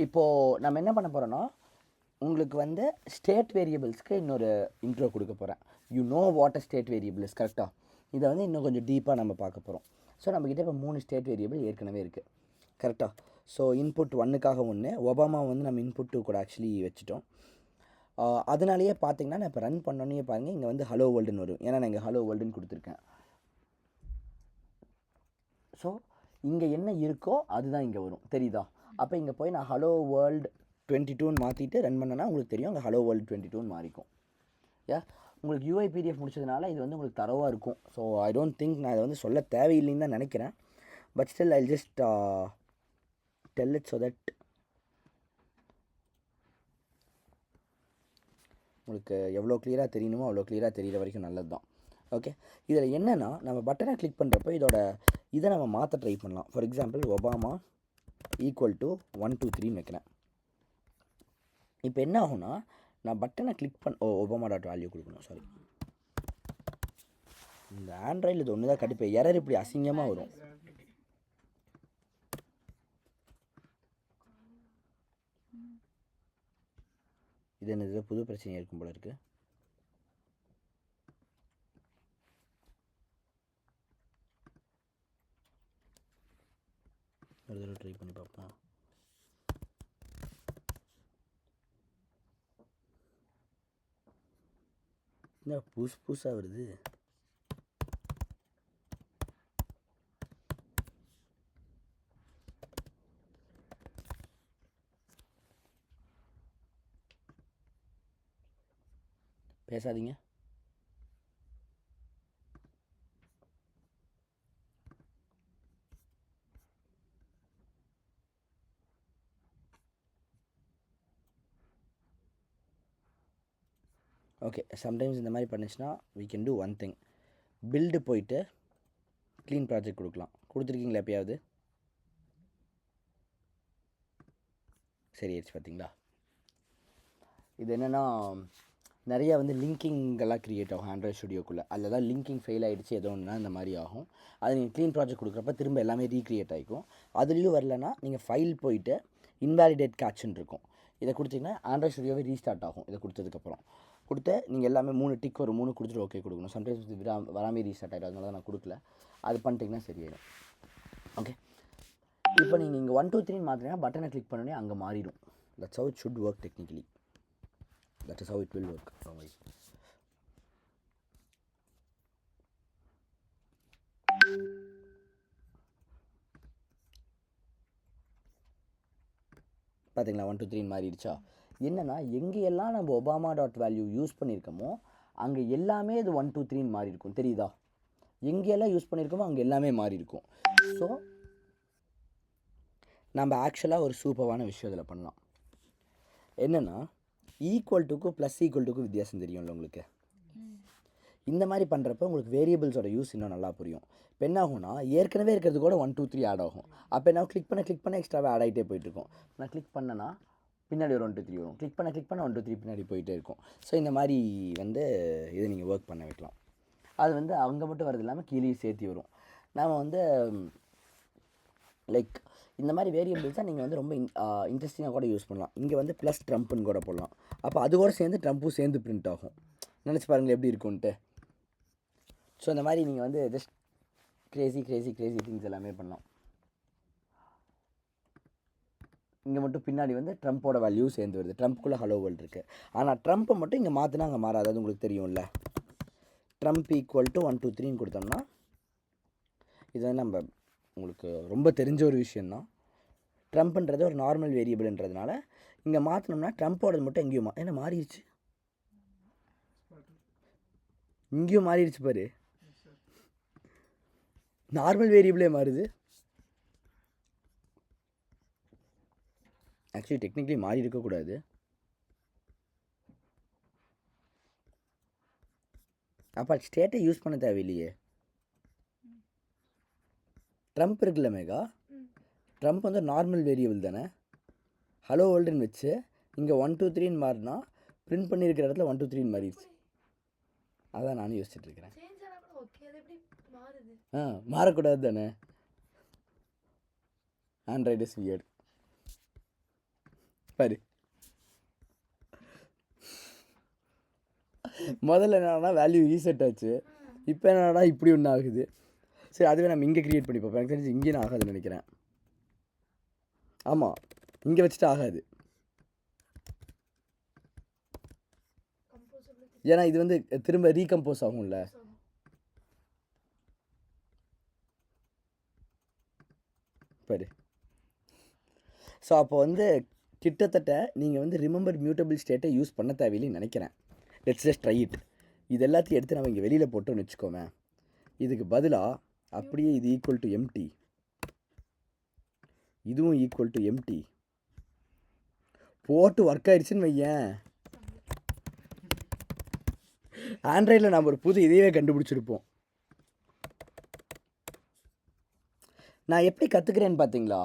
இப்போது நம்ம என்ன பண்ண போகிறோன்னா, உங்களுக்கு வந்து ஸ்டேட் வேரியபிள்ஸ்க்கு இன்னொரு இன்ட்ரோ கொடுக்க போகிறேன். You know what a state variable is, கரெக்டாக? இதை வந்து இன்னும் கொஞ்சம் டீப்பாக நம்ம பார்க்க போகிறோம். ஸோ நம்மக்கிட்ட இப்போ 3 ஸ்டேட் வேரியபிள் ஏற்கனவே இருக்குது, கரெக்டாக? ஸோ இன்புட் 1க்காக ஒன்று, ஒபாமா வந்து நம்ம இன்புட் 2 கூட ஆக்சுவலி வச்சுட்டோம். அதனாலேயே பார்த்தீங்கன்னா நான் இப்போ ரன் பண்ணோன்னே பாருங்கள், இங்கே வந்து ஹலோ வேர்ல்டுன்னு வரும். ஏன்னா நான் இங்கே ஹலோ வேர்ல்டுன்னு கொடுத்துருக்கேன். ஸோ இங்கே என்ன இருக்கோ அதுதான் இங்கே வரும், தெரியுதா? அப்போ இங்கே போய் நான் ஹலோ வேர்ல்டு 22ன்னு மாற்றிட்டு ரன் பண்ணேன்னா உங்களுக்கு தெரியும் அங்கே ஹலோ வேர்ல்டு 22ன்னு மாறிக்கும். உங்களுக்கு யூஐ பிடிஎஃப் முடிச்சதுனால இது வந்து உங்களுக்கு தரவாக இருக்கும். ஸோ ஐ டோன்ட் திங்க் நான் இதை வந்து சொல்ல தேவையில்லைன்னு தான் நினைக்கிறேன். But still I just tell it so that உங்களுக்கு எவ்வளோ கிளியராக தெரியணுமோ அவ்வளோ கிளியராக தெரிகிற வரைக்கும் நல்லது தான். ஓகே, இதில் என்னென்னா நம்ம பட்டனை கிளிக் பண்ணுறப்போ இதை நம்ம மாற்ற ட்ரை பண்ணலாம். For example Obama equal to 1 2 3ன்னு வைக்கிறேன். இப்போ என்ன ஆகும்னா நான் பட்டனை கிளிக் ஒபாமா டாட் வேல்யூ கொடுக்கணும். சாரி, இந்த ஆண்ட்ராய்டில் இது ஒன்று தான் கடுப்பு, எரர் இப்படி அசிங்கமாக வரும். இது என்னது புது பிரச்சனை இருக்கும் போல இருக்குது. ஒரு தடவை ட்ரை பண்ணி பார்ப்போம். என்ன புதுசாக வருது? பேசாதீங்க. ஓகே, சம்டைம்ஸ் இந்த மாதிரி பண்ணிச்சுன்னா we can do one thing. Build போயிட்டு க்ளீன் ப்ராஜெக்ட் கொடுக்கலாம். கொடுத்துருக்கீங்களா எப்பயாவது? சரி ஆயிடுச்சு பார்த்தீங்களா? இது என்னென்னா நிறையா வந்து லிங்கிங்கெல்லாம் க்ரியேட் ஆகும் ஆண்ட்ராய்ட் ஸ்டுடியோக்குள்ளே. அதில் தான் லிங்கிங் ஃபெயில் ஆகிடுச்சு ஏதோ ஒன்றுனா இந்த மாதிரி ஆகும். அது நீங்கள் க்ளீன் ப்ராஜெக்ட் கொடுக்குறப்ப திரும்ப எல்லாமே ரீக்ரியேட் ஆகிக்கும். அதுலேயும் வரலன்னா நீங்கள் ஃபைல் போயிட்டு இன்வேலிடேட் கேட்ச்ன்னு இருக்கும். இதை கொடுத்தீங்கன்னா ஆண்ட்ராய்ட் ஸ்டுடியோவே ரீஸ்டார்ட் ஆகும். இதை கொடுத்ததுக்கப்புறம் கொடுத்து நீங்கள் எல்லாமே 3 டிக் ஒரு 3 கொடுத்துட்டு ஓகே கொடுக்கணும். சம்டைம்ஸ் வராமே ரீஸ்டார்ட் ஆகிடும், அதனால தான் நான் கொடுக்கல. அது பண்ணிட்டீங்கன்னா சரியாயிடும். ஓகே, இப்போ நீங்கள் இங்கே 1 2 3ன்னு மாற்றினா பட்டனை கிளிக் பண்ணோன்னே அங்கே மாறிடும். That's how it should work technically. That is how it will work. பார்த்தீங்களா 1 2 3 மாறிடுச்சா? என்னென்னா எங்கேயெல்லாம் நம்ம ஒபாமா டாட் வேல்யூ யூஸ் பண்ணியிருக்கோமோ அங்கே எல்லாமே இது 1 2 3ன்னு மாறி இருக்கும், தெரியுதா? எங்கேயெல்லாம் யூஸ் பண்ணியிருக்கோமோ அங்கே எல்லாமே மாறி இருக்கும். ஸோ நம்ம ஆக்சுவலாக ஒரு சூப்பரான விஷயம் இதில் பண்ணலாம். என்னென்னா ஈக்குவல் டுக்கும் ப்ளஸ் ஈக்குவல் டுக்கும் வித்தியாசம் தெரியும்ல உங்களுக்கு. இந்த மாதிரி பண்ணுறப்ப உங்களுக்கு வேரியபிள்ஸோட யூஸ் இன்னும் நல்லா புரியும். இப்போ என்ன ஆகும்னா ஏற்கனவே இருக்கிறது கூட 1 2 3 ஆட் ஆகும். அப்போ என்ன கிளிக் பண்ண எக்ஸ்ட்ராவே ஆட் ஆகிட்டே போயிட்டுருக்கும். நான் கிளிக் பண்ணேன்னா பின்னாடி ஒரு 1 2 3 வரும். கிளிக் பண்ண 1 2 3 பின்னாடி போயிட்டே இருக்கும். ஸோ இந்த மாதிரி வந்து இதை நீங்கள் ஒர்க் பண்ண வைக்கலாம். அது வந்து அங்கே மட்டும் வரது இல்லாமல் கீழே சேர்த்து வரும். நாம் வந்து லைக் இந்த மாதிரி வேரியபிள்ஸாக நீங்கள் வந்து ரொம்ப இன்ட்ரெஸ்டிங்காக கூட யூஸ் பண்ணலாம். இங்கே வந்து ப்ளஸ் ட்ரம்ப்புன்னு கூட போடலாம். அப்போ அது கூட சேர்ந்து ட்ரம்ப்பும் சேர்ந்து பிரிண்ட் ஆகும். நினச்சி பாருங்கள் எப்படி இருக்குன்ட்டு. ஸோ இந்த மாதிரி நீங்கள் வந்து ஜஸ்ட் கிரேசி திங்ஸ் எல்லாமே பண்ணலாம். இங்கே மட்டும் பின்னாடி வந்து ட்ரம்ப்போட வேல்யூ சேர்ந்து வருது. ட்ரம்ப்புக்குள்ளே ஹலோ வேர்ல்டு இருக்குது. ஆனால் ட்ரம்ப்பை மட்டும் இங்கே மாற்றினா அங்கே மாறாது. அது உங்களுக்கு தெரியும்ல. ட்ரம்ப் ஈக்குவல் டு 1 2 3ன்னு கொடுத்தோம்னா இது வந்து நம்ம உங்களுக்கு ரொம்ப தெரிஞ்ச ஒரு விஷயந்தான். ட்ரம்ப்ன்றது ஒரு நார்மல் வேரியபிள்ன்றதுனால இங்கே மாற்றினோம்னா ட்ரம்ப்போடது மட்டும் எங்கேயும் என்ன மாறிடுச்சு, இங்கேயும் மாறிடுச்சு பாரு. நார்மல் வேரியபிளே மாறுது. ஆக்சுவலி டெக்னிக்கலி மாறி இருக்கக்கூடாது. அப்போ ஸ்டேட்டை யூஸ் பண்ண தேவையில்லையே. ட்ரம்ப் இருக்குல்ல மேகா, ட்ரம்ப் வந்து நார்மல் வேரியபிள் தானே. ஹலோ வேர்ல்டுன்னு வச்சு இங்கே 1 2 3ன்னு மாறினா பிரிண்ட் பண்ணியிருக்கிற இடத்துல 1 2 3ன்னு மாறிடுச்சு. அதான் நானும் யோசிச்சுட்டு இருக்கிறேன். மாறக்கூடாது தானே. Android is weird. பாரு, முதல்ல என்னன்னா வேல்யூ ரீசெட் ஆச்சு, இப்போ என்னன்னா இப்படி ஒன்று ஆகுது. சரி, அதுவே நம்ம இங்கே க்ரியேட் பண்ணி பார்ப்போம். எனக்கு தெரிஞ்சு இங்கேயும் ஆகாதுன்னு நினைக்கிறேன். ஆமாம், இங்கே வச்சுட்டு ஆகாது. ஏன்னா இது வந்து திரும்ப ரீகம்போஸ் ஆகும்ல. பாரு. ஸோ அப்போ வந்து கிட்டத்தட்ட நீங்கள் வந்து ரிமெம்பர் மியூட்டபிள் ஸ்டேட்டை யூஸ் பண்ண தேவையில்லைன்னு நினைக்கிறேன். Let's just try it. இது எல்லாத்தையும் எடுத்து நம்ம இங்கே வெளியில் போட்டோன்னு வச்சுக்கோமே. இதுக்கு பதிலாக அப்படியே இது ஈக்குவல் டு எம்டி, இதுவும் ஈக்குவல் டு எம்டி போட்டு ஒர்க் ஆயிடுச்சுன்னு வையேன், ஆண்ட்ராய்டில் நம்ம ஒரு புது இதையே கண்டுபிடிச்சிருப்போம். நான் எப்படி கற்றுக்கிறேன்னு பார்த்தீங்களா?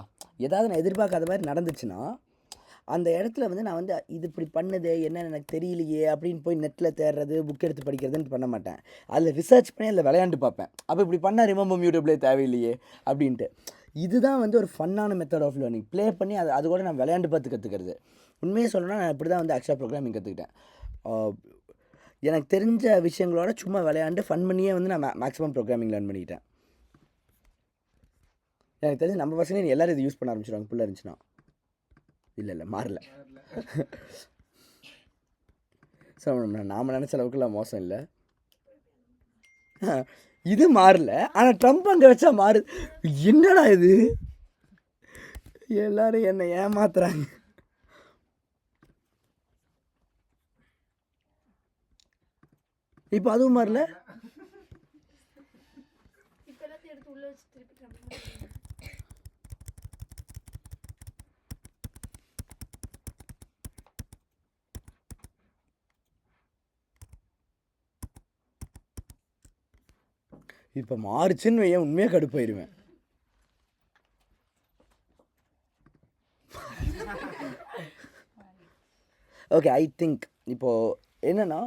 ஏதாவது நான் எதிர்பார்க்காத மாதிரி நடந்துச்சுன்னா அந்த இடத்துல வந்து நான் வந்து இது இப்படி பண்ணுது என்னன்னு எனக்கு தெரியலையே அப்படின்னு போய் நெட்டில் தேடுறது, புக் எடுத்து படிக்கிறதுன்னு பண்ண மாட்டேன். அதில் ரிசர்ச் பண்ணி அதில் விளையாண்டு பார்ப்பேன். அப்போ இப்படி பண்ணால் ரிமெம்பர் மியூட்டபிளே தேவையில்லையே அப்படின்ட்டு. இதுதான் வந்து ஒரு ஃபன்னான மெத்தட் ஆஃப் லேர்னிங். ப்ளே பண்ணி அது கூட நான் விளையாண்டு பார்த்து கற்றுக்கிறது. உண்மையை சொல்லணும்னா நான் இப்படி தான் வந்து ஆக்சுவலாக ப்ரோக்ராமிங் கற்றுக்கிட்டேன். எனக்கு தெரிஞ்ச விஷயங்களோட சும்மா விளையாண்டு ஃபன் பண்ணியே வந்து நான் மேக்ஸிமம் ப்ரோக்ராமிங் லேர்ன் பண்ணிக்கிட்டேன். எனக்கு தெரிஞ்சு நம்ம பசங்க எல்லோரும் இது யூஸ் பண்ண ஆரம்பிச்சிடுவாங்க புள்ள இருந்துச்சுன்னா. இல்லை மாறல. ஸோ நாம் நினச்ச அளவுக்குலாம் மோசம் இல்லை. இது மாறல, ஆனால் ட்ரம்ப் அங்கே வச்சா மாறுது. என்னடா இது, எல்லாரும் என்னை ஏமாத்துறாங்க. இப்போ அதுவும் மாறல. இப்போ மாறுச்சுன்னு வையன், உண்மையாக கடுப்பாயிருவேன். ஓகே, ஐ திங்க் இப்போது என்னென்னா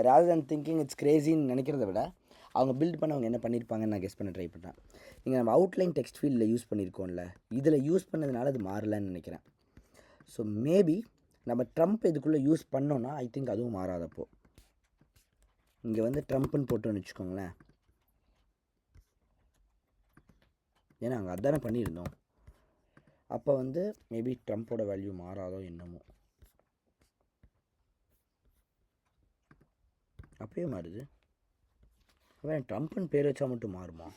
ராதர் தேன் திங்கிங் இட்ஸ் கிரேசின்னு நினைக்கிறத விட அவங்க பில்ட் பண்ணவங்க என்ன பண்ணியிருப்பாங்கன்னு நான் கெஸ் பண்ண ட்ரை பண்ணேன். இங்கே நம்ம அவுட்லைன் டெக்ஸ்ட் ஃபீல்டில் யூஸ் பண்ணியிருக்கோம்ல, இதில் யூஸ் பண்ணதுனால அது மாறலன்னு நினைக்கிறேன். ஸோ மேபி நம்ம ட்ரம்ப் இதுக்குள்ளே யூஸ் பண்ணோன்னா ஐ திங்க் அதுவும் மாறாதப்போ. இங்கே வந்து ட்ரம்ப்புன்னு போட்டோன்னு வச்சுக்கோங்களேன், ஏன்னா அங்கே அதானே பண்ணியிருந்தோம். அப்போ வந்து மேபி ட்ரம்ப்போட வேல்யூ மாறாதோ என்னமோ. அப்பயே மாறுது. அவன் ட்ரம்ப்னு பேர் வச்சா மட்டும் மாறுமா?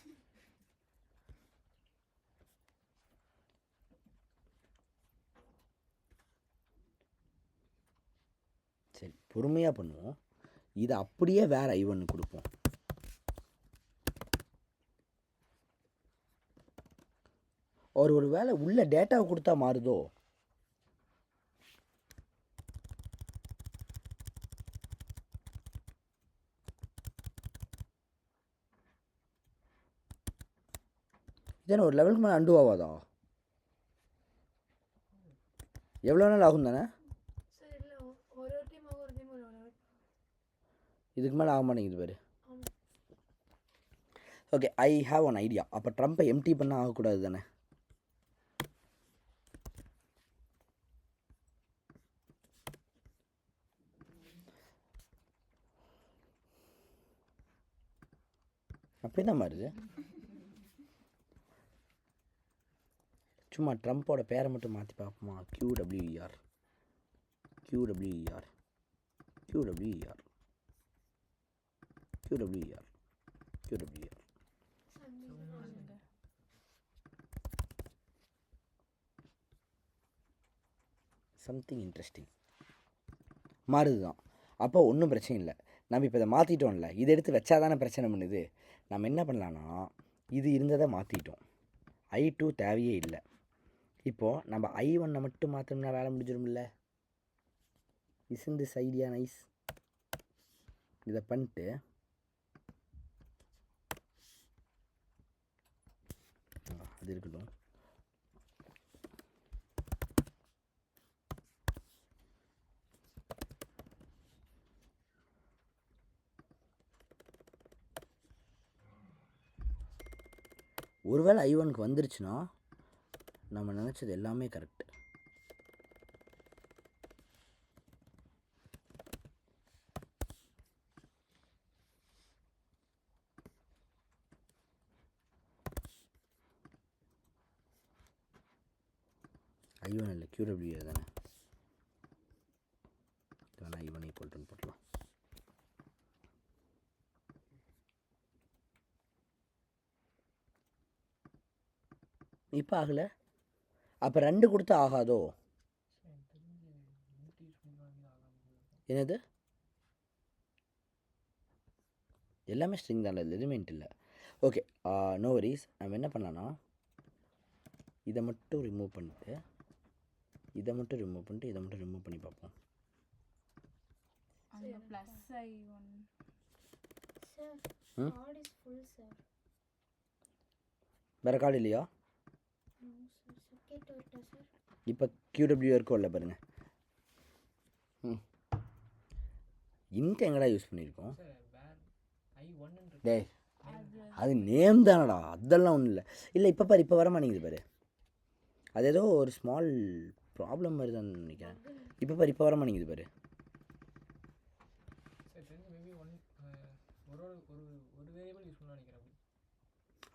சரி, பொறுமையாக பண்ணுவோம். இதை அப்படியே வேறு ஐவன்னு கொடுப்போம். ஒரு வேளை உள்ள டேட்டாவை கொடுத்தா மாறுதோ? இதே ஒரு லெவலுக்கு மேலே அண்டு ஆகாதா? எவ்வளோ நாள் ஆகும் தானே? இதுக்கு மேலே ஆக மாட்டேங்குது பாரு. Okay, I have one idea. அப்போ ட்ரம்ப்பை எம்டி பண்ண ஆகக்கூடாது தானே? அப்படி தான் மாறுது. சும்மா ட்ரம்ப்போட பேரை மட்டும் மாற்றி பார்ப்போமா? QWER QWER QWER QWER QWER. Something interesting மாறுது தான். அப்போ ஒன்றும் பிரச்சனை இல்லை. நம்ம இப்போ இதை மாற்றிட்டோம்ல, இதை எடுத்து வச்சா தானே பிரச்சனை பண்ணுது. நம்ம என்ன பண்ணலான்னா, இது இருந்ததை மாற்றிட்டோம், I2 தேவையே இல்லை. இப்போது நம்ம I1 மட்டும் மாற்றோம்னா வேலை முடிஞ்சிடும்ல. Isn't this idea nice? இதை பண்ணிட்டு அது இருக்கட்டும். ஒருவேளை I1க்கு வந்துருச்சுன்னா நம்ம நினச்சது எல்லாமே கரெக்டு. I1 இல்லை QW தானே, வேணா I1 ஈக்குவல் டு போட்டலாம். இப்போ ஆகலை, அப்போ 2 கொடுத்து ஆகாதோ? என்னது எல்லாமே ஸ்ட்ரிங் தானே, எலிமெண்ட் இல்லை. Okay, no worries. நம்ம என்ன பண்ணலான்னா இதை மட்டும் ரிமூவ் பண்ணிட்டு இதை மட்டும் ரிமூவ் பண்ணி பார்ப்போம். வேறு கார்டு இல்லையா? இப்போ QW இருக்கோ இல்லை பாருங்க. இன்ட் எங்கடா யூஸ் பண்ணியிருக்கோம்? டேய் அது நேம் தானடா, அதெல்லாம் ஒன்றும் இல்லை. இல்லை இப்போ பாரு, இப்போ வர மாட்டேங்குது பாரு. அது ஏதோ ஒரு ஸ்மால் ப்ராப்ளம் மாதிரி தான் நினைக்கிறேன். இப்போ பாரு, இப்போ வர மாட்டேங்குது பாரு.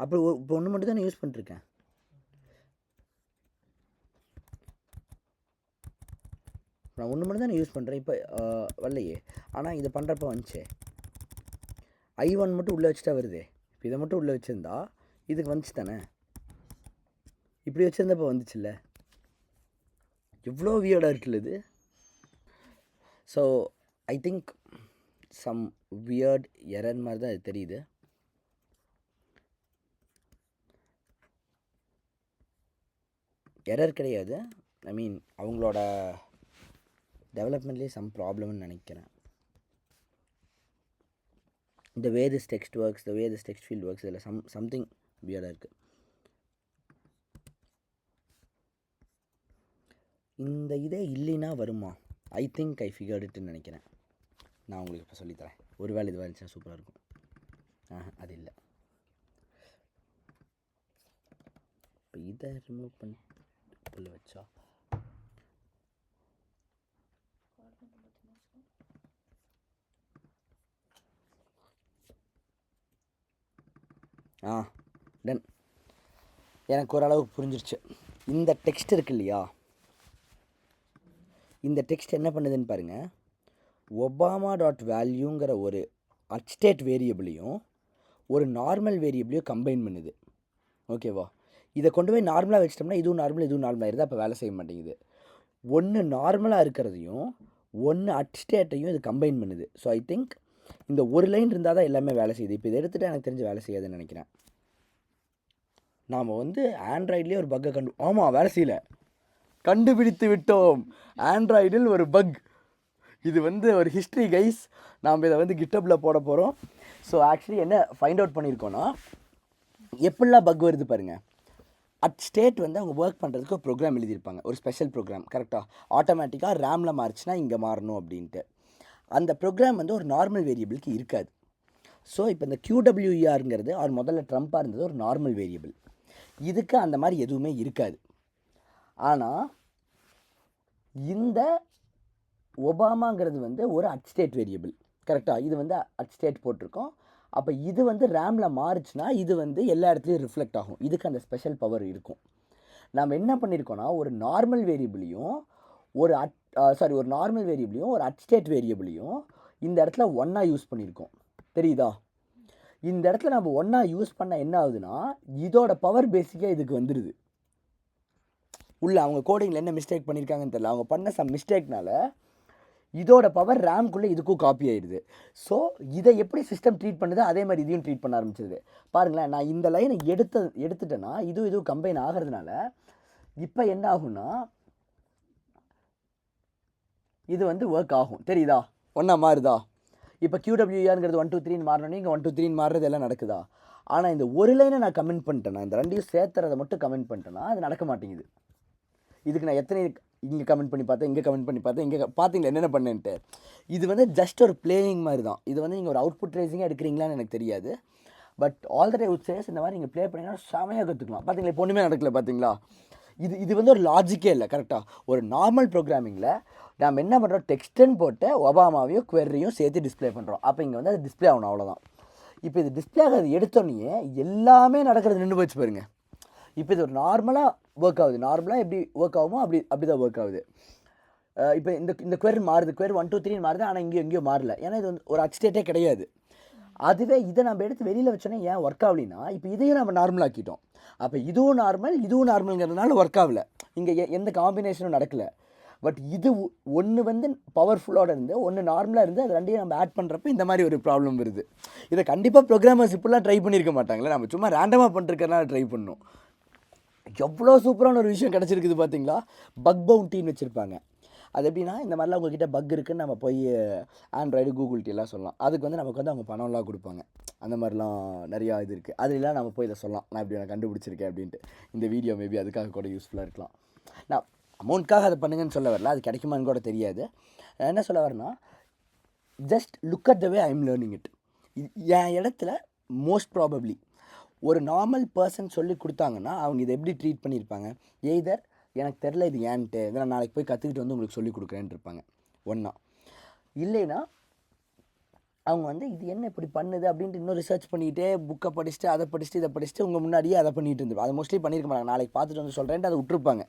அப்போ இப்போ ஒன்று மட்டும் தான் நான் யூஸ் பண்ணிருக்கேன். நான் ஒன்று மட்டும் தான் யூஸ் பண்ணுறேன். இப்போ வரலையே, ஆனால் இதை பண்ணுறப்ப வந்துச்சே. I1 மட்டும் உள்ளே வச்சுட்டா வருது. இப்போ இதை மட்டும் உள்ளே வச்சுருந்தா இதுக்கு வந்துச்சு தானே. இப்படி வச்சுருந்தப்போ வந்துச்சுல்ல. எவ்வளோ வியர்டாக இருக்குல்ல இது. So I think some weird error மாதிரி தான் இது தெரியுது. எரர் கிடையாது, ஐ மீன் அவங்களோட டெவலப்மெண்ட்லேயே சம் ப்ராப்ளம்னு நினைக்கிறேன். the way this text works, the way this text field works, இதில் something weird இருக்குது. இந்த இதே இல்லைன்னா வருமா? ஐ திங்க் ஐ ஃபிகர்ட் இட்னு நினைக்கிறேன். நான் உங்களுக்கு இப்போ சொல்லித்தரேன். ஒருவேளை இது வந்துச்சுன்னா சூப்பராக இருக்கும். அது இல்லை. இப்போ இதை ரிமூவ் பண்ணி உள்ள வச்சா டன். எனக்கு ஓரளவுக்கு புரிஞ்சிருச்சு. இந்த டெக்ஸ்ட் இருக்கு இல்லையா, இந்த டெக்ஸ்ட் என்ன பண்ணுதுன்னு பாருங்கள். obama.value ஒரு அட்ஸ்டேட் வேரியபிளையும் ஒரு நார்மல் வேரியபிளையும் கம்பைன் பண்ணுது. ஓகேவா? இதை கொண்டு போய் நார்மலாக வச்சிட்டோம்னா இதுவும் நார்மல் இதுவும் நார்மலாக இருந்தால் அப்போ வேலை செய்ய மாட்டேங்குது. ஒன்று நார்மலாக இருக்கிறதையும் ஒன்று அட்ஸ்டேட்டையும் இது கம்பைன் பண்ணுது. ஸோ ஐ திங்க் இந்த ஒரு லைன் இருந்தால் தான் எல்லாமே வேலை செய்யுது. இப்போ இதை எடுத்துகிட்டு எனக்கு தெரிஞ்சு வேலை செய்யாதுன்னு நினைக்கிறேன். நாம் ஆண்ட்ராய்ட்லேயே ஒரு பக்கை ஆமாம் வேலை செய்யலை, கண்டுபிடித்து விட்டோம். ஆண்ட்ராய்டில் ஒரு பக். இது ஒரு ஹிஸ்ட்ரி கைஸ். நாம் இதை கிட்டப்பில் போட போகிறோம். ஸோ ஆக்சுவலி என்ன ஃபைண்ட் அவுட் பண்ணியிருக்கோன்னா, எப்படிலாம் பக் வருது பாருங்கள். அட் ஸ்டேட் அவங்க ஒர்க் பண்ணுறதுக்கு ஒரு ப்ரோக்ராம் எழுதியிருப்பாங்க, ஒரு ஸ்பெஷல் ப்ரோக்ராம். கரெக்டாக ஆட்டோமேட்டிக்காக ரேமில் மாறிச்சுன்னா இங்கே மாறணும் அப்படின்ட்டு. அந்த ப்ரோக்ராம் ஒரு நார்மல் வேரியபிளுக்கு இருக்காது. ஸோ இப்போ இந்த QWERங்கிறது அவர் முதல்ல ட்ரம்ப்பாக இருந்தது ஒரு நார்மல் வேரியபிள். இதுக்கு அந்த மாதிரி எதுவுமே இருக்காது. ஆனால் இந்த ஒபாமாங்கிறது ஒரு அட்ஸ்டேட் வேரியபிள். கரெக்டாக இது அட்ஸ்டேட் போட்டிருக்கோம். அப்போ இது ரேமில் மாறுச்சுன்னா இது எல்லா இடத்துலையும் ரிஃப்ளெக்ட் ஆகும். இதுக்கு அந்த ஸ்பெஷல் பவர் இருக்கும். நம்ம என்ன பண்ணியிருக்கோன்னா, ஒரு நார்மல் வேரியபிளையும் ஒரு நார்மல் வேரியபிளையும் ஒரு அட்ஸ்டேட் வேரியபிளையும் இந்த இடத்துல ஒன்றா யூஸ் பண்ணியிருக்கோம். தெரியுதா? இந்த இடத்துல நம்ம ஒன்றா யூஸ் பண்ண என்ன ஆகுதுன்னா, இதோட பவர் பேசிக்காக இதுக்கு வந்துடுது. உள்ள அவங்க கோடிங்கில் என்ன மிஸ்டேக் பண்ணியிருக்காங்கன்னு தெரியல, அவங்க பண்ண சம் மிஸ்டேக்னால இதோட பவர் ரேம்குள்ளே இதுக்கும் காப்பி ஆகிடுது. ஸோ இதை எப்படி சிஸ்டம் ட்ரீட் பண்ணுது, அதே மாதிரி இதையும் ட்ரீட் பண்ண ஆரம்பிச்சிருது. பாருங்களேன், நான் இந்த லைனை எடுத்துட்டேன்னா இதுவும் கம்பைன் ஆகிறதுனால இப்போ என்ன ஆகும்னா, இது ஒர்க் ஆகும். தெரியுதா? ஒன்றா மாறுதா? இப்போ QWERங்கிறது 1 2 3ன்னு மாறணும், இங்கே 1 2 3ன்னு மாறுறது எல்லாம் நடக்குதா? ஆனால் இந்த ஒரு லைனை நான் கமெண்ட் பண்ணிட்டேன்னா, இந்த ரெண்டையும் சேர்த்துறதை மட்டும் கமெண்ட் பண்ணிட்டேன்னா அது நடக்க மாட்டேங்குது. இதுக்கு நான் எத்தனை இங்கே கமெண்ட் பண்ணி பார்த்தேன், இங்கே கமெண்ட் பண்ணி பார்த்தேன், இங்கே பார்த்தீங்களா என்னென்ன பண்ணேன்ட்டு. இது ஜஸ்ட் ஒரு பிளேயிங் மாதிரி தான். இது நீங்கள் ஒரு அவுட்புட் ரேசிங்காக எடுக்கிறீங்களான்னு எனக்கு தெரியாது. But all the wood chase இந்த மாதிரி நீங்கள் ப்ளே பண்ணிங்கன்னா செமையாக கற்றுக்கலாம். பார்த்தீங்களா இப்போ ஒன்றுமே நடக்கல. பார்த்தீங்களா? இது ஒரு லாஜிக்கே இல்லை. கரெக்டாக ஒரு நார்மல் ப்ரோக்ராமிங்கில் நாம் என்ன பண்ணுறோம், டெக்ஸ்ட்டுன்னு போட்டு ஒபாமாவையும் குவெரியும் சேர்த்து டிஸ்பிளே பண்ணுறோம். அப்போ இங்கே அது டிஸ்பிளே ஆகணும், அவ்வளோதான். இப்போ இது டிஸ்பிளே ஆகிறது எடுத்தோடனே எல்லாமே நடக்கிறது நின்று போச்சு பாருங்க. இப்போ இது ஒரு நார்மலாக ஒர்க் ஆகுது. நார்மலாக எப்படி ஒர்க் ஆகுமோ அப்படி தான் ஒர்க் ஆகுது. இப்போ இந்த குவேர் மாறுது, குவேர் 1 2 3 மாறுது, ஆனால் எங்கேயோ மாறல. ஏன்னா இது வந்து ஒரு அட்ஸ்டேட்டே கிடையாது. அதுவே இதை நம்ம எடுத்து வெளியில் வச்சோன்னா ஏன் ஒர்க் ஆகலின்னா, இப்போ இதையும் நம்ம நார்மல் ஆக்கிட்டோம். அப்போ இதுவும் நார்மல்ங்கிறதுனால ஒர்க் ஆகலை. இங்கே எந்த காம்பினேஷனும் நடக்கலை. பட் இது ஒன்று வந்து பவர்ஃபுல்லோடு இருந்து ஒன்று நார்மலாக இருந்து அது ரெண்டையும் நம்ம ஆட் பண்ணுறப்ப இந்த மாதிரி ஒரு ப்ராப்ளம் வருது. இதை கண்டிப்பாக ப்ரோக்ராமர்ஸ் இப்படிலாம் ட்ரை பண்ணியிருக்க மாட்டாங்களே, நம்ம சும்மா ரேண்டமாக பண்ணிருக்கனால ட்ரை பண்ணோம். எவ்வளோ சூப்பரான ஒரு விஷயம் கிடச்சிருக்குது பார்த்தீங்களா. பக் பவுண்டின்னு வச்சுருப்பாங்க. அது எப்படின்னா, இந்த மாதிரிலாம் உங்கள்கிட்ட பக் இருக்குதுன்னு நம்ம போய் ஆண்ட்ராய்டு கூகுள்கிட்டலாம் சொல்லலாம். அதுக்கு வந்து நமக்கு வந்து அவங்க பணம்லாம் கொடுப்பாங்க. அந்த மாதிரிலாம் நிறையா இது இருக்குது. அதுலாம் நம்ம போய் இதை சொல்லலாம், நான் இப்படி நான் கண்டுபிடிச்சிருக்கேன் அப்படின்ட்டு. இந்த வீடியோ மேபி அதுக்காக கூட யூஸ்ஃபுல்லாக இருக்கலாம். நான் அமௌண்ட்காக அதை பண்ணுங்கன்னு சொல்ல வரல, அது கிடைக்குமான்னு கூட தெரியாது. நான் என்ன சொல்ல வரேன்னா, just look at the way I am learning it. என் இடத்துல மோஸ்ட் ப்ராபப்ளி ஒரு நார்மல் பர்சன் சொல்லி கொடுத்தாங்கன்னா அவங்க இதை எப்படி ட்ரீட் பண்ணியிருப்பாங்க. எய்தர் எனக்கு தெரில இது ஏன்ட்டு, இதை நான் நாளைக்கு போய் கற்றுக்கிட்டு வந்து உங்களுக்கு சொல்லிக் கொடுக்குறேன்னு இருப்பாங்க. ஒன்றா இல்லைன்னா அவங்க வந்து இது என்ன இப்படி பண்ணுது அப்படின்ட்டு இன்னும் ரிசர்ச் பண்ணிக்கிட்டே புக்கை படிச்சுட்டு அதை படிச்சுட்டு இதை படிச்சுட்டு உங்கள் முன்னாடியே அதை பண்ணிகிட்டு இருந்துருப்பாங்க. அதை மோஸ்ட்லி பண்ணியிருக்க மாட்டாங்க. நாளைக்கு பார்த்துட்டு வந்து சொல்கிறேன்ட்டு அதை விட்டுருப்பாங்க.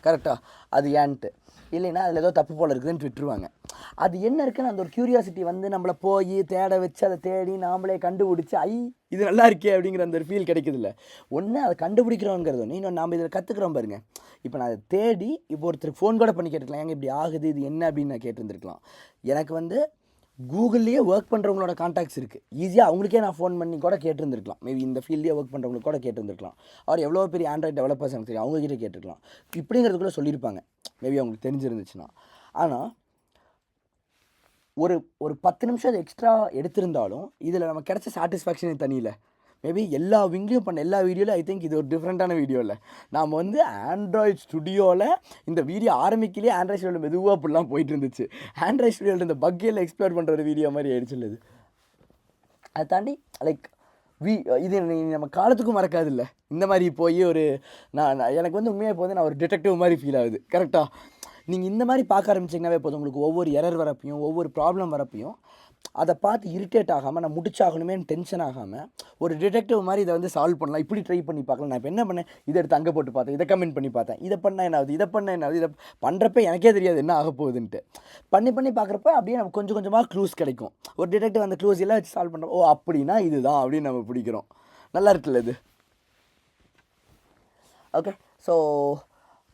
கரெக்டாக அது ஏன்ட்டு. இல்லைன்னா அதில் ஏதோ தப்பு போல் இருக்குதுன்னு விட்டுருவாங்க. அது என்ன இருக்குன்னு அந்த ஒரு க்யூரியாசிட்டி வந்து நம்மளை போய் தேட வச்சு அதை தேடி நாமளே கண்டுபிடிச்சி இது நல்லா இருக்கே அப்படிங்கிற அந்த ஒரு ஃபீல் கிடைக்குதில்ல. ஒன்று அதை கண்டுபிடிக்கிறோங்கிறது ஒன்று, இன்னும் நாம் இதில் கற்றுக்குறோம் பாருங்க. இப்போ நான் அதை தேடி இப்போ ஒருத்தருக்கு ஃபோன் கூட பண்ணி கேட்டுருக்கலாம், ஏங்க இப்படி ஆகுது இது என்ன அப்படின்னு நான் கேட்டிருந்துருக்கலாம். எனக்கு வந்து கூகுள்லேயே ஒர்க் பண்ணுறவங்களோட கான்டாக்ட்ஸ் இருக்குது. ஈஸியாக அவங்களுக்கே நான் ஃபோன் பண்ணி கூட கேட்டிருந்துருக்கலாம். மேபி இந்த ஃபீல்ட்லேயே ஒர்க் பண்ணுறவங்களுக்கு கூட கேட்டிருந்துருக்கலாம். அவர் எவ்வளோ பெரிய ஆண்ட்ராய்ட் டெவலப்பர்ஸ் எனக்கு தெரியும், அவங்ககிட்ட கேட்டுருக்கலாம். இப்படிங்கிறது கூட சொல்லியிருப்பாங்க மேபி அவங்களுக்கு தெரிஞ்சிருந்துச்சுன்னா. ஆனால் ஒரு 10 நிமிஷம் அது எக்ஸ்ட்ரா எடுத்திருந்தாலும் இதில் நம்ம கிடைச்ச சாட்டிஸ்ஃபேக்ஷன் தனியில். மேபி எல்லா விங்லேயும் பண்ண எல்லா வீடியோவில் ஐ திங்க் இது ஒரு டிஃப்ரெண்ட்டான வீடியோ இல்லை. நாம் வந்து ஆண்ட்ராய்ட் ஸ்டுடியோவில் இந்த வீடியோ ஆரம்பிக்கலையே ஆண்ட்ராய்ட் ஸ்டுடியோவில் மெதுவாக அப்படிலாம் போயிட்டு இருந்துச்சு. ஆண்ட்ராய்ட் ஸ்டுடியோவில் இந்த பக்கையில் எக்ஸ்ப்ளோர் பண்ணுற ஒரு வீடியோ மாதிரி ஆயிடுச்சு இல்லை. அதை தாண்டி லைக் இது நம்ம காலத்துக்கும் மறக்காது இல்லை. இந்த மாதிரி போய் எனக்கு வந்து உண்மையாக போது நான் ஒரு டிடெக்டிவ் மாதிரி ஃபீல் ஆகுது. கரெக்டாக நீங்கள் இந்த மாதிரி பார்க்க ஆரம்பிச்சிங்கனாவே போதும், உங்களுக்கு ஒவ்வொரு எரர் வரப்பையும் ஒவ்வொரு ப்ராப்ளம் வரப்பையும் அதை பார்த்து இரிட்டேட் ஆகாமல் நான் முடிச்சாகணுமே டென்ஷன் ஆகாமல் ஒரு டிடெக்டிவ் மாதிரி இதை வந்து சால்வ் பண்ணலாம். இப்படி ட்ரை பண்ணி பார்க்கலாம். நான் இப்போ என்ன பண்ணேன், இதை எடுத்து அங்கே போட்டு பார்த்தேன், இதை கமெண்ட் பண்ணி பார்த்தேன், இதை பண்ணால் என்ன ஆகுது, இதை பண்ணுறப்ப எனக்கே தெரியாது என்ன ஆக போகுதுன்ட்டு. பண்ணி பார்க்குறப்ப அப்படியே நமக்கு கொஞ்சம் கொஞ்சமாக க்ளூஸ் கிடைக்கும். ஒரு டிடெக்டிவ் அந்த க்ளூஸ் எல்லாம் வச்சு சால்வ் பண்ணுறோம். ஓ அப்படின்னா இதுதான் அப்படின்னு நம்ம பிடிக்கிறோம். நல்லா இருக்குல்ல இது. ஓகே, ஸோ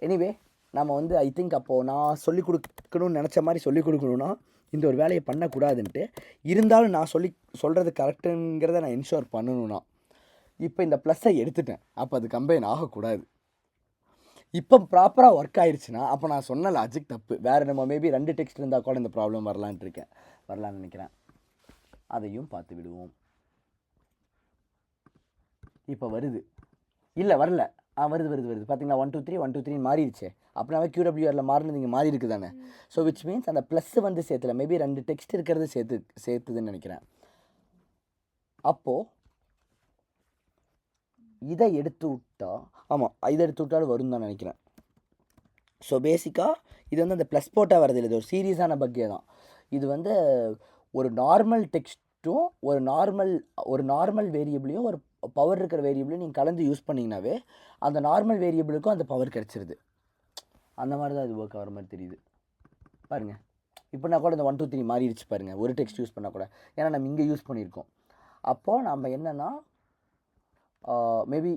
எனிவே நம்ம வந்து ஐ திங்க் அப்போது நான் சொல்லிக் கொடுக்கணும்னு நினச்ச மாதிரி சொல்லிக் கொடுக்கணுன்னா இந்த ஒரு வேலையை பண்ணக்கூடாதுன்ட்டு, இருந்தாலும் நான் சொல்கிறது கரெக்டுங்கிறத நான் என்ஷோர் பண்ணணும்னா இப்போ இந்த ப்ளஸ்ஸை எடுத்துட்டேன். அப்போ அது கம்பைன் ஆகக்கூடாது. இப்போ ப்ராப்பராக ஒர்க் ஆயிடுச்சுன்னா அப்போ நான் சொன்ன லாஜிக் தப்பு. வேறு நம்ம மேபி 2 டெக்ஸ்ட் இருந்தால் கூட இந்த ப்ராப்ளம் வரலான்னு நினைக்கிறேன். அதையும் பார்த்து விடுவோம். இப்போ வருது இல்லை வரல, வருது பார்த்தீங்களா. 1 2 3 1 2 3 மாறிடுச்சு. அப்படின்னாவே QWRல மாறினது இங்கே மாறி இருக்குது தானே. ஸோ விச் மீன்ஸ் அந்த ப்ளஸ் வந்து சேர்த்துல மேபி 2 டெக்ஸ்ட் இருக்கிறது சேர்த்துதுன்னு நினைக்கிறேன். அப்போது இதை எடுத்து விட்டா, ஆமாம் இதை எடுத்து விட்டாலும் வரும் தான் நினைக்கிறேன். ஸோ பேசிக்காக இது வந்து அந்த ப்ளஸ் போட்டால் வரது இல்லை, இது ஒரு சீரியஸான பக்கே தான். இது வந்து ஒரு நார்மல் டெக்ஸ்ட்டும் ஒரு நார்மல் வேரியபிளையும் ஒரு பவர் இருக்கிற வேரியபிளையும் நீங்கள் கலந்து யூஸ் பண்ணிங்கனாவே அந்த நார்மல் வேரியபிளுக்கும் அந்த பவர் கிடச்சிருது. அந்த மாதிரி தான் இது ஒர்க் ஆகிற மாதிரி தெரியுது பாருங்கள். இப்போ நான் கூட இந்த 1 2 3 மாறிடுச்சு பாருங்கள், ஒரு டெக்ஸ்ட் யூஸ் பண்ணால் கூட. ஏன்னா நம்ம இங்கே யூஸ் பண்ணியிருக்கோம். அப்போது நம்ம என்னென்னா மேபி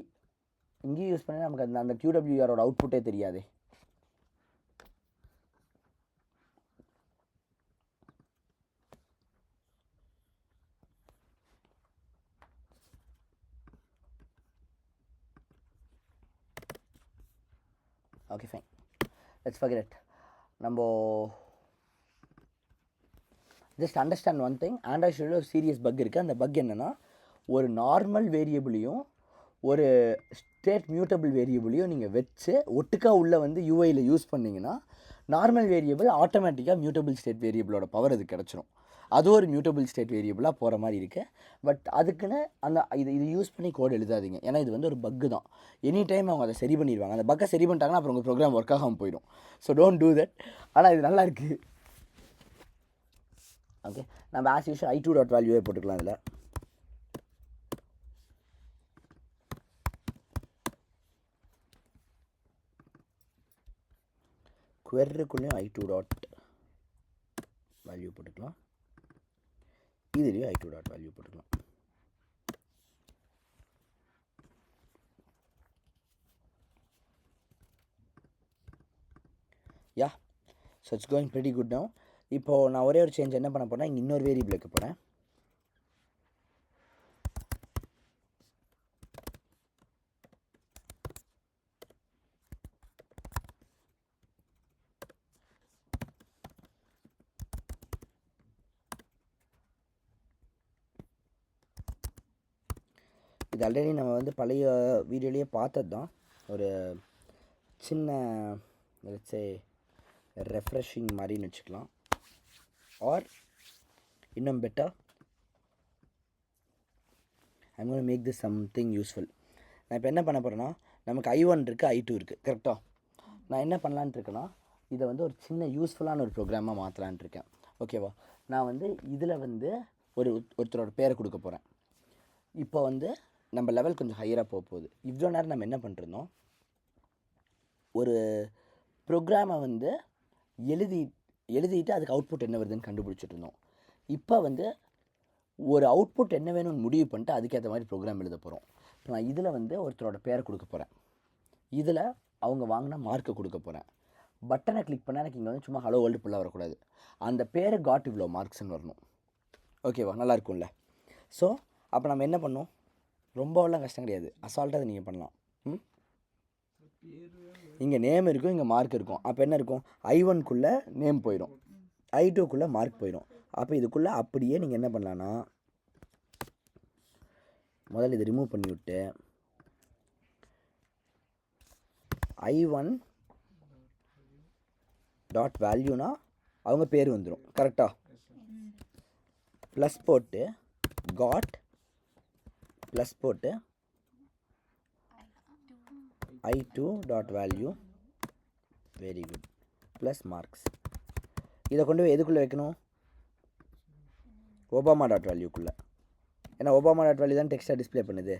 இங்கேயும் யூஸ் பண்ணி நமக்கு அந்த QWRோட அவுட்புட்டே தெரியாதே. Okay fine, let's forget it. நம்ம just understand one thing. Android ஸ்டுடியோவில் ஒரு சீரியஸ் பக் இருக்குது. அந்த பக் என்னென்னா, ஒரு நார்மல் வேரியபிளையும் ஒரு ஸ்டேட் மியூட்டபிள் வேரியபிளையும் நீங்கள் வச்சு ஒட்டுக்கா உள்ளே வந்து யூஐயில் யூஸ் பண்ணிங்கன்னா நார்மல் வேரியபிள் ஆட்டோமேட்டிக்காக மியூட்டபிள் ஸ்டேட் வேரியபிளோட பவர் அது கிடச்சிரும். அது ஒரு மியூட்டபிள் ஸ்டேட் வேரியபிளாக போகிற மாதிரி இருக்குது. பட் அதுக்குன்னு இது யூஸ் பண்ணி கோட் எழுதாதீங்க. ஏன்னா இது வந்து ஒரு பக்கு தான். எனி டைம் அவங்க அதை சரி பண்ணிடுவாங்க. அந்த பக்கை சரி பண்ணிட்டாங்கன்னா அப்புறம் உங்கள் ப்ரோக்ராம் ஒர்க் ஆகாமல் போயிடும். So don't do that. ஆனால் இது நல்லா இருக்குது. ஓகே, நம்ம ஆஸ் யூஷுவல் i2.valueவே போட்டுக்கலாம். இதில் queryக்குள்ளேயும் i2 டாட் வேல்யூ போட்டுக்கலாம், இதுலேயும் i2 டாட் வேல்யூ போட்டுக்கலாம். Yeah, so it's going pretty good now. இப்போது நான் ஒரே ஒரு சேஞ்ச் என்ன பண்ண போகிறேன், இங்கே இன்னொரு வேரியபிள் வைக்க போகிறேன். இது ஆல்ரெடி நம்ம வந்து பழைய வீடியோலேயே பார்த்தது தான். ஒரு சின்ன லெட்ஸ் ரெஃப்ரெஷிங் மாதிரின்னு வச்சுக்கலாம். ஆர் இன்னும் better, I'm gonna make this something useful. நான் இப்போ என்ன பண்ண போகிறேன்னா, நமக்கு i1 இருக்குது, i2 இருக்குது, கரெக்டாக. நான் என்ன பண்ணலான்ட்டு இருக்கேன்னா, இதை வந்து ஒரு சின்ன யூஸ்ஃபுல்லான ஒரு ப்ரோக்ராமாக மாற்றலான்ட்டு இருக்கேன். ஓகேவா? நான் வந்து இதில் வந்து ஒருத்தரோட பேரை கொடுக்க போகிறேன். இப்போ வந்து நம்ம லெவல் கொஞ்சம் ஹையராக போகுது. இவ்வளோ நேரம் நம்ம என்ன பண்ணிருந்தோம், ஒரு ப்ரோக்ராமை வந்து எழுதிட்டு அதுக்கு அவுட்புட் என்ன வருதுன்னு கண்டுபிடிச்சிட்டு இருந்தோம். இப்போ வந்து ஒரு அவுட்புட் என்ன வேணும்னு முடிவு பண்ணிட்டு அதுக்கேற்ற மாதிரி ப்ரோக்ராம் எழுத போகிறோம். இப்போ நான் இதில் வந்து ஒருத்தரோட பேரை கொடுக்க போகிறேன், இதில் அவங்க வாங்கின மார்க்கை கொடுக்க போகிறேன். பட்டனை கிளிக் பண்ணால் எனக்கு இங்கே வந்து சும்மா ஹலோ வேர்ல்டு ஃபுல்லாக வரக்கூடாது, அந்த பேரை காட் இவ்வளோ மார்க்ஸ்ன்னு வரணும். ஓகேவா? நல்லா இருக்கும்ல? ஸோ அப்போ நம்ம என்ன பண்ணோம், ரொம்பலாம் கஷ்டம் கிடையாது, அசால்ட்டாக அதை நீங்கள் பண்ணலாம். இங்கே நேம் இருக்கும், இங்கே மார்க் இருக்கும். அப்போ என்ன இருக்கும், i1க்குள்ளே நேம் போயிடும், i2க்குள்ளே மார்க் போயிடும். அப்போ இதுக்குள்ளே அப்படியே நீங்கள் என்ன பண்ணலான்னா, முதல்ல இதை ரிமூவ் பண்ணி விட்டு i1 டாட் வேல்யூனா அவங்க பேர் வந்துடும், கரெக்டாக? ப்ளஸ் போட்டு காட் ப்ளஸ் போட்டு i2 dot value, very good, plus marks. இதை கொண்டு போய் எதுக்குள்ளே வைக்கணும், ஒபாமா டாட் வேல்யூக்குள்ளே. ஏன்னா ஒபாமா டாட் வேல்யூ தான் டெக்ஸ்ட்டாக டிஸ்பிளே பண்ணுது.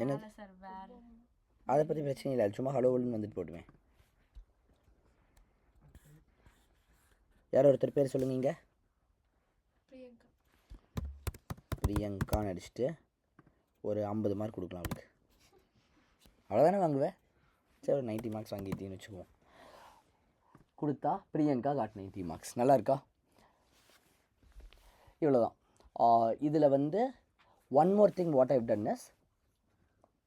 என்ன அதை பற்றி பிரச்சனை இல்லை, சும்மா ஹலோ வேர்ல்டுன்னு வந்துட்டு போட்டுவேன். யாரோ ஒருத்தர் பேர் சொல்லுங்க. பிரியங்கான்னு அடிச்சுட்டு ஒரு 50 மார்க் கொடுக்கலாம் அவளுக்கு, அவ்வளோதானே வாங்குவேன். சரி, ஒரு 90 மார்க்ஸ் வாங்கிட்டேன்னு வச்சுக்குவோம். கொடுத்தா பிரியங்கா காட் 90 மார்க்ஸ். நல்லா இருக்கா? இவ்வளோதான். இதில் வந்து one more thing what I've done is,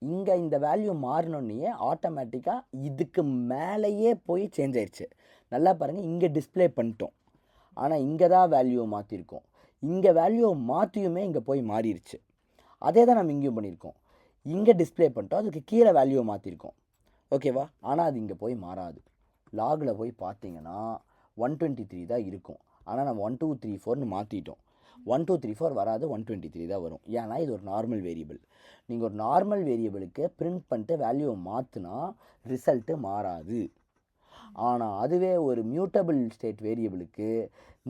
இங்கே இந்த வேல்யூ மாறினோடனே ஆட்டோமேட்டிக்காக இதுக்கு மேலேயே போய் சேஞ்ச் ஆயிடுச்சு. நல்லா பாருங்கள், இங்கே டிஸ்பிளே பண்ணிட்டோம், ஆனால் இங்கே தான் வேல்யூவை மாற்றிருக்கோம். இங்கே வேல்யூவை மாற்றியுமே இங்கே போய் மாறிடுச்சு. அதே தான் நம்ம இங்கேயும் பண்ணியிருக்கோம். இங்கே டிஸ்பிளே பண்ணிட்டோம், அதுக்கு கீழே வேல்யூவை மாற்றிருக்கோம். ஓகேவா? ஆனால் அது இங்கே போய் மாறாது. லாகில் போய் பார்த்தீங்கன்னா 123 தான் இருக்கும். ஆனால் நம்ம 1 2 3 4ன்னு மாற்றிட்டோம். 1 2 3 4 வராது, 123 தான் வரும். ஏன்னா இது ஒரு நார்மல் வேரியபிள். நீங்கள் ஒரு நார்மல் வேரியபிளுக்கு பிரிண்ட் பண்ணிட்டு வேல்யூவை மாற்றினா ரிசல்ட்டு மாறாது. ஆனால் அதுவே ஒரு மியூட்டபிள் ஸ்டேட் வேரியபிளுக்கு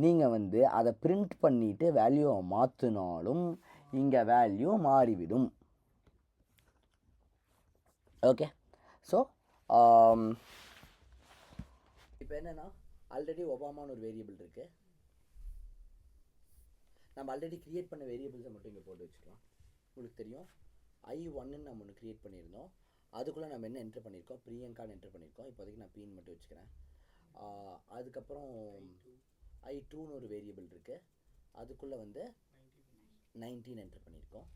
நீங்கள் வந்து அதை பிரிண்ட் பண்ணிவிட்டு வேல்யூவை மாற்றினாலும் இங்கே வேல்யூ மாறிவிடும். ஓகே, ஸோ இப்போ என்னென்னா, ஆல்ரெடி ஒபாமான்னு ஒரு வேரியபிள் இருக்குது. நம்ம ஆல்ரெடி க்ரியேட் பண்ண வேரியபிள்ஸை மட்டும் இங்கே போட்டு வச்சுக்கலாம். உங்களுக்கு தெரியும், i1ன்னு நம்ம ஒன்று க்ரியேட் பண்ணியிருந்தோம். அதுக்குள்ளே நம்ம என்ன என்ட்ரு பண்ணியிருக்கோம், பிரியங்கான்னு என்ட்ரு பண்ணியிருக்கோம். இப்போதைக்கு நான் பின்னு மட்டும் வச்சுக்கிறேன். அதுக்கப்புறம் i2ன்னு ஒரு வேரியபிள் இருக்குது, அதுக்குள்ளே வந்து 19 என்ட்ரு பண்ணியிருக்கோம்.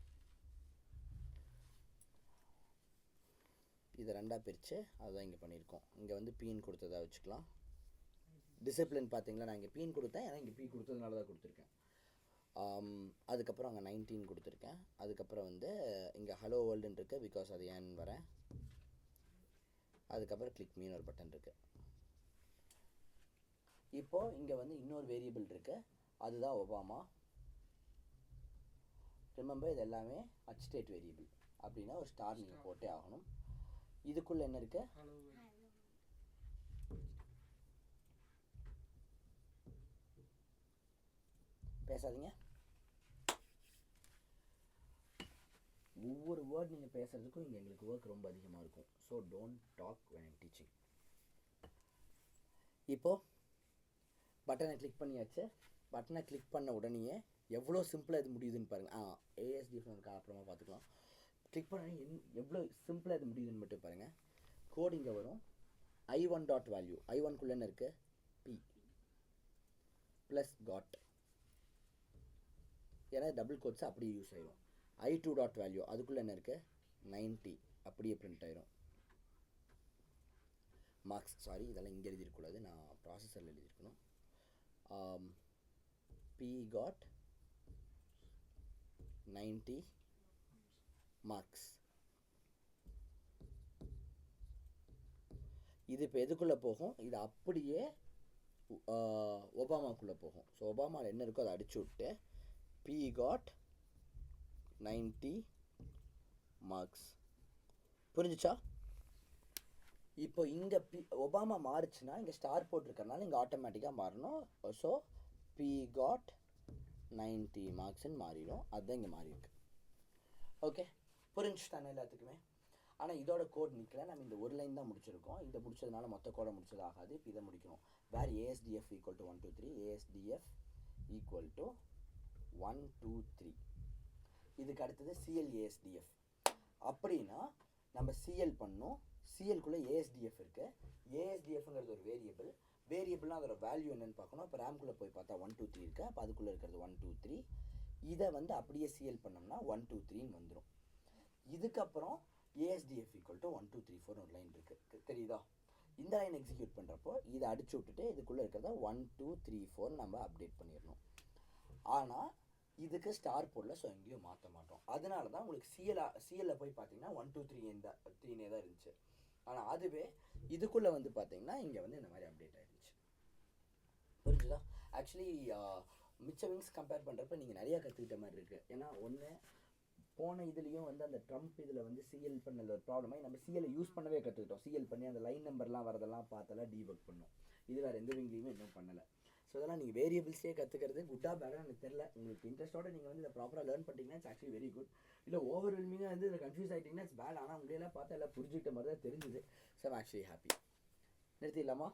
இதை ரெண்டாக பிரித்து அதுதான் இங்கே பண்ணியிருக்கோம். இங்கே வந்து பீன் கொடுத்ததாக வச்சுக்கலாம். டிசிப்ளின் பார்த்தீங்களா, நான் இங்கே பீன் கொடுத்தேன், ஏன்னா இங்கே பீ கொடுத்ததுனால தான் கொடுத்துருக்கேன். அதுக்கப்புறம் அங்கே 19 கொடுத்துருக்கேன். அதுக்கப்புறம் வந்து இங்கே ஹலோ வேர்ல்டுன்னு இருக்குது, பிகாஸ் அது ஏன்னு வரேன். அதுக்கப்புறம் கிளிக் மீன் ஒரு பட்டன் இருக்குது. இப்போது இங்கே வந்து இன்னொரு வேரியபிள் இருக்குது, அதுதான் ஒபாமா. ரிமெம்பர், இது எல்லாமே அட்ஸ்டேட் வேரியபிள். அப்படின்னா ஒரு ஸ்டார் நீங்கள் போட்டே ஆகணும். இதுக்குள்ளே என்ன இருக்குது, பேசாதீங்க. ஒவ்வொரு வேர்ட் நீங்கள் பேசுகிறதுக்கும் இங்கே எங்களுக்கு ஒர்க் ரொம்ப அதிகமாக இருக்கும். So don't talk when I'm teaching. இப்போது பட்டனை கிளிக் பண்ணியாச்சு. பட்டனை கிளிக் பண்ண உடனேயே எவ்வளோ சிம்பிளாக இது முடியுதுன்னு பாருங்கள். ஏஎஸ்டிஎஃப் இருக்கா, அப்புறமா பார்த்துக்கலாம். கிளிக் பண்ண எவ்வளோ சிம்பிளாக இது முடியுதுன்னு மட்டும் பாருங்கள். கோட் இங்கே வரும். I1 டாட் வேல்யூ, I1குள்ளே என்ன இருக்குது, P ப்ளஸ் got, ஏன்னா டபுள் கோட்ஸ் அப்படியே யூஸ் ஆயிரும். I2 டாட் வேல்யூ, அதுக்குள்ளே என்ன இருக்குது, 90 அப்படியே பிரிண்ட் ஆயிரும். மார்க்ஸ், சாரி இதெல்லாம் இங்கே எழுதியிருக்கூடாது, நான் ப்ராசஸரில் எழுதியிருக்கணும். P got 90 marks. இது இப்போ எதுக்குள்ளே போகும், இது அப்படியே ஒபாமாக்குள்ளே போகும். ஸோ ஒபாமாவில் என்ன இருக்கோ அதை அடிச்சு விட்டு P got 90 மார்க்ஸ். புரிஞ்சிச்சா? இப்போ இங்கே ஒபாமா மாறுச்சுன்னா இங்கே ஸ்டார் போட்டிருக்கறனால இங்கே ஆட்டோமேட்டிக்காக மாறணும். ஸோ P got 90 மார்க்ஸ்ன்னு மாறிடும். அதுதான் இங்கே மாறி இருக்கு. ஓகே, புரிஞ்சுட்டானே எல்லாத்துக்குமே? ஆனால் இதோட கோட் நிற்கல, நம்ம இந்த ஒரு லைன் தான் முடிச்சிருக்கோம். இதை முடிச்சதுனால மொத்த கோடை முடிச்சது ஆகாது. இப்போ இதை முடிக்கணும். வேர் ASDF equal to 1 2 3, ASDF equal to 1 2 3. இதுக்கு அடுத்தது CLASDF. அப்படின்னா நம்ம CL பண்ணோம். சிஎல்குள்ளே ஏஎஸ்டிஎஃப் இருக்குது. ஏஎஸ்டிஎஃப்ங்கிறது ஒரு வேரியபிள்னால் அதோட வேல்யூ என்னென்னு பார்க்கணும். இப்போ ரேம்குள்ளே போய் பார்த்தா 1 2 3 இருக்குது. அப்போ அதுக்குள்ளே இருக்கிறது 1 2 3. இதை வந்து அப்படியே சிஎல் பண்ணோம்னா 1 2 3ன்னு வந்துடும். இதுக்கப்புறம் ஏஎஸ்டிஎஃப் ஈக்குவல் டு 1 2 3 4 ஒரு லைன் இருக்குது, தெரியுதா? இந்த லைன் எக்ஸிக்யூட் பண்ணுறப்போ இதை அடிச்சு விட்டுட்டு இதுக்குள்ளே இருக்கிறத 1 2 3 4 நம்ம அப்டேட் பண்ணிடணும். ஆனால் இதுக்கு ஸ்டார் போடல, ஸோ எங்கேயும் மாற்ற மாட்டோம். அதனால தான் உங்களுக்கு சிஎல்ல போய் பார்த்தீங்கன்னா 1 2 3 தான் இருந்துச்சு. ஆனால் அதுவே இதுக்குள்ளே வந்து பார்த்தீங்கன்னா இங்கே வந்து இந்த மாதிரி அப்டேட் ஆகிடுச்சு. புரிஞ்சுதா? ஆக்சுவலி மிச்ச விங்ஸ் கம்பேர் பண்ணுறப்ப நீங்கள் நிறையா கற்றுக்கிட்ட மாதிரி இருக்குது. ஏன்னா ஒன்று போன இதுலேயும் வந்து அந்த ட்ரம்ப் இதில் வந்து சிஎல் பண்ணல ஒரு ப்ராப்ளமாக நம்ம சிஎல்லை யூஸ் பண்ணவே கற்றுக்கிட்டோம். சிஎல் பண்ணி அந்த லைன் நம்பர்லாம் வரதெல்லாம் பார்த்தெல்லாம் டீபக் பண்ணோம். இது வேறு எந்த விங்லேயுமே இன்னும் பண்ணலை. ஸோ இதெல்லாம் நீங்கள் வேரியபிள்ஸே கற்றுக்கிறது குட்டாக பேடாக எனக்கு தெரியல. உங்களுக்கு இன்ட்ரெஸ்ட்டோட நீங்கள் வந்து இதை ப்ராப்பராக லேர்ன் பண்ணிட்டீங்கன்னா இட்ஸ் ஆக்சுவலி வெரி குட். இல்லை ஓவர்வெல்மிங்காக வந்து இதில் கன்ஃபியூஸ் ஆகிட்டிங்கன்னா இட்ஸ் பேட். ஆனால் உங்களையெல்லாம் பார்த்தா எல்லாம் புரிஞ்சுக்கிட்ட மாதிரி தான் தெரிஞ்சுது. So I'm actually happy. நிறுத்திடலாமா?